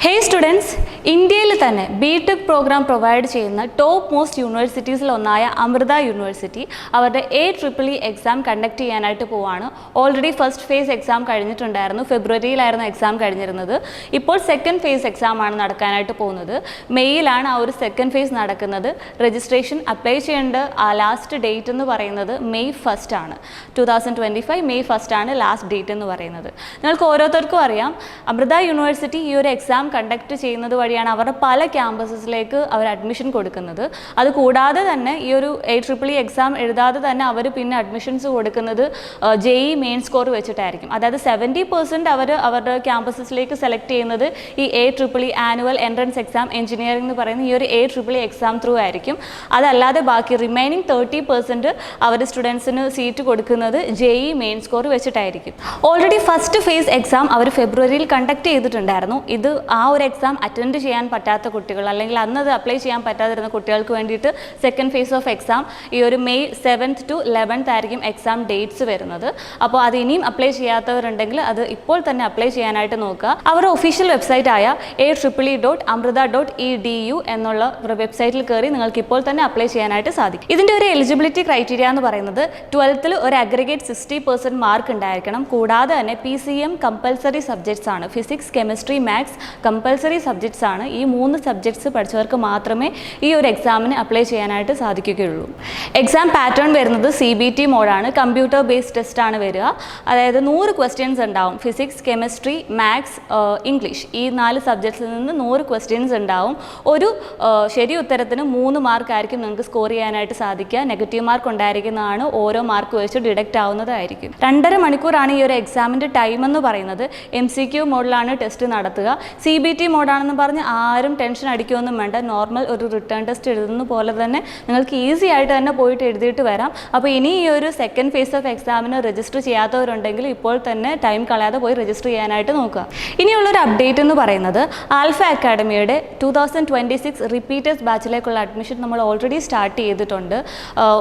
Hey students, ഇന്ത്യയിൽ തന്നെ B Tech program provide ചെയ്യുന്ന ടോപ്പ് മോസ്റ്റ് യൂണിവേഴ്സിറ്റീസിൽ ഒന്നായ അമൃത യൂണിവേഴ്സിറ്റി അവരുടെ AEEE എക്സാം കണ്ടക്ട് ചെയ്യാനായിട്ട് പോവാണ്. ഓൾറെഡി ഫസ്റ്റ് ഫേസ് എക്സാം കഴിഞ്ഞിട്ടുണ്ടായിരുന്നു. ഫെബ്രുവരിയിലായിരുന്നു എക്സാം കഴിഞ്ഞിരുന്നത്. ഇപ്പോൾ സെക്കൻഡ് ഫേസ് എക്സാം ആണ് നടക്കാനായിട്ട് പോകുന്നത്. മെയ്യിലാണ് ആ ഒരു സെക്കൻഡ് ഫേസ് നടക്കുന്നത്. രജിസ്ട്രേഷൻ അപ്ലൈ ചെയ്യേണ്ട ലാസ്റ്റ് ഡേറ്റ് എന്ന് പറയുന്നത് മെയ് 1 ആണ്. 2025 മെയ് 1 ആണ് ലാസ്റ്റ് ഡേറ്റ് എന്ന് പറയുന്നത്. നിങ്ങൾക്ക് ഓരോരുത്തർക്കും അറിയാം അമൃത യൂണിവേഴ്സിറ്റി ഈ ഒരു എക്സാം കണ്ടക്ട് ചെയ്യുന്നത് വഴിയാണ് അവരുടെ പല ക്യാമ്പസസിലേക്ക് അവർ അഡ്മിഷൻ കൊടുക്കുന്നത്. അതുകൂടാതെ തന്നെ ഈ ഒരു AEEE എക്സാം എഴുതാതെ തന്നെ അവർ പിന്നെ അഡ്മിഷൻസ് കൊടുക്കുന്നത് JEE മെയിൻ സ്കോർ വെച്ചിട്ടായിരിക്കും. അതായത് 70% അവർ അവരുടെ ക്യാമ്പസസിലേക്ക് സെലക്ട് ചെയ്യുന്നത് ഈ AEEE annual entrance exam engineering എന്ന് പറയുന്ന ഈ ഒരു AEEE എക്സാം ത്രൂ ആയിരിക്കും. അതല്ലാതെ ബാക്കി റിമൈനിങ് 30% അവർ സ്റ്റുഡൻസിന് സീറ്റ് കൊടുക്കുന്നത് JEE മെയിൻ സ്കോർ വെച്ചിട്ടായിരിക്കും. ഓൾറെഡി ഫസ്റ്റ് ഫേസ് എക്സാം അവർ ഫെബ്രുവരിയിൽ കണ്ടക്ട് ചെയ്തിട്ടുണ്ടായിരുന്നു. ഇത് ആ ഒരു എക്സാം അറ്റൻഡ് ചെയ്യാൻ പറ്റാത്ത കുട്ടികൾ അല്ലെങ്കിൽ അന്നത് അപ്ലൈ ചെയ്യാൻ പറ്റാതിരുന്ന കുട്ടികൾക്ക് വേണ്ടിയിട്ട് സെക്കൻഡ് ഫേസ് ഓഫ് എക്സാം ഈ ഒരു മെയ് 7th to 11th ആയിരിക്കും എക്സാം ഡേറ്റ്സ് വരുന്നത്. അപ്പോൾ അത് ഇനിയും അപ്ലൈ ചെയ്യാത്തവരുണ്ടെങ്കിൽ അത് ഇപ്പോൾ തന്നെ അപ്ലൈ ചെയ്യാനായിട്ട് നോക്കുക. അവരുടെ ഒഫീഷ്യൽ വെബ്സൈറ്റ് ആയ AEEE.amrita.edu എന്നുള്ള വെബ്സൈറ്റിൽ കയറി നിങ്ങൾക്ക് ഇപ്പോൾ തന്നെ അപ്ലൈ ചെയ്യാനായിട്ട് സാധിക്കും. ഇതിൻ്റെ ഒരു എലിജിബിലിറ്റി ക്രൈറ്റീരിയ എന്ന് പറയുന്നത് 12th ഒരു അഗ്രിഗേറ്റ് 60% മാർക്ക് ഉണ്ടായിരിക്കണം. കൂടാതെ തന്നെ PCM കമ്പൽസറി സബ്ജക്ട്സ് ആണ്. Physics, chemistry, maths compulsory subjects ആണ്. ഈ 3 സബ്ജക്ട്സ് പഠിച്ചവർക്ക് മാത്രമേ ഈ ഒരു എക്സാമിന് അപ്ലൈ ചെയ്യാനായിട്ട് സാധിക്കുകയുള്ളൂ. എക്സാം പാറ്റേൺ വരുന്നത് CBT മോഡാണ്. കമ്പ്യൂട്ടർ ബേസ്ഡ് ടെസ്റ്റ് ആണ് വരിക. അതായത് 100 ക്വസ്റ്റ്യൻസ് ഉണ്ടാവും. ഫിസിക്സ്, കെമിസ്ട്രി, മാത്സ്, ഇംഗ്ലീഷ് ഈ 4 സബ്ജക്ട്സിൽ നിന്ന് 100 ക്വസ്റ്റ്യൻസ് ഉണ്ടാവും. ഒരു ശരി ഉത്തരത്തിന് 3 മാർക്കായിരിക്കും നിങ്ങൾക്ക് സ്കോർ ചെയ്യാനായിട്ട് സാധിക്കുക. നെഗറ്റീവ് മാർക്ക് ഉണ്ടായിരിക്കുന്നതാണ് ഓരോ മാർക്ക് വെച്ച് ഡിഡക്റ്റ് ആവുന്നതായിരിക്കും. 2.5 മണിക്കൂറാണ് ഈ ഒരു എക്സാമിൻ്റെ ടൈം എന്ന് പറയുന്നത്. MCQ മോഡിലാണ് ടെസ്റ്റ് നടത്തുക. CBT മോഡാണെന്ന് പറഞ്ഞ് ആരും ടെൻഷൻ അടിക്കുകയൊന്നും വേണ്ട. നോർമൽ ഒരു റിട്ടേൺ ടെസ്റ്റ് എഴുതുന്ന പോലെ തന്നെ നിങ്ങൾക്ക് ഈസി ആയിട്ട് തന്നെ പോയിട്ട് എഴുതിയിട്ട് വരാം. അപ്പോൾ ഇനി ഈ ഒരു സെക്കൻഡ് ഫേസ് ഓഫ് എക്സാമിന് രജിസ്റ്റർ ചെയ്യാത്തവരുണ്ടെങ്കിൽ ഇപ്പോൾ തന്നെ ടൈം കളയാതെ പോയി രജിസ്റ്റർ ചെയ്യാനായിട്ട് നോക്കുക. ഇനിയുള്ളൊരു അപ്ഡേറ്റ് എന്ന് പറയുന്നത് ആൽഫ അക്കാഡമിയുടെ 2026 റിപ്പീറ്റേഴ്സ് ബാച്ചിലേക്കുള്ള അഡ്മിഷൻ നമ്മൾ ഓൾറെഡി സ്റ്റാർട്ട് ചെയ്തിട്ടുണ്ട്.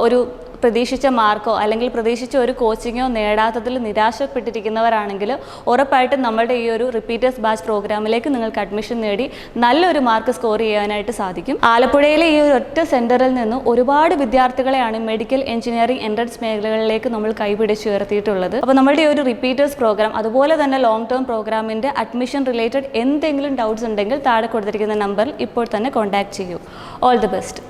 ഒരു പ്രതീക്ഷിച്ച മാർക്കോ അല്ലെങ്കിൽ പ്രതീക്ഷിച്ച ഒരു കോച്ചിങ്ങോ നേടാത്തതിൽ നിരാശപ്പെട്ടിരിക്കുന്നവരാണെങ്കിൽ ഉറപ്പായിട്ടും നമ്മളുടെ ഈ ഒരു റിപ്പീറ്റേഴ്സ് ബാച്ച് പ്രോഗ്രാമിലേക്ക് നിങ്ങൾക്ക് അഡ്മിഷൻ നേടി നല്ലൊരു മാർക്ക് സ്കോർ ചെയ്യാനായിട്ട് സാധിക്കും. ആലപ്പുഴയിലെ ഈ ഒറ്റ സെൻറ്ററിൽ നിന്ന് ഒരുപാട് വിദ്യാർത്ഥികളെയാണ് മെഡിക്കൽ, എഞ്ചിനീയറിംഗ്, എൻട്രൻസ് മേഖലകളിലേക്ക് നമ്മൾ കൈപിടിച്ചുയർത്തിയിട്ടുള്ളത്. അപ്പോൾ നമ്മളുടെ ഈ ഒരു റിപ്പീറ്റേഴ്സ് പ്രോഗ്രാം അതുപോലെ തന്നെ ലോങ് ടേം പ്രോഗ്രാമിൻ്റെ അഡ്മിഷൻ റിലേറ്റഡ് എന്തെങ്കിലും ഡൗട്ട്സ് ഉണ്ടെങ്കിൽ താഴെ കൊടുത്തിരിക്കുന്ന നമ്പറിൽ ഇപ്പോൾ തന്നെ കോൺടാക്ട് ചെയ്യൂ. All the best.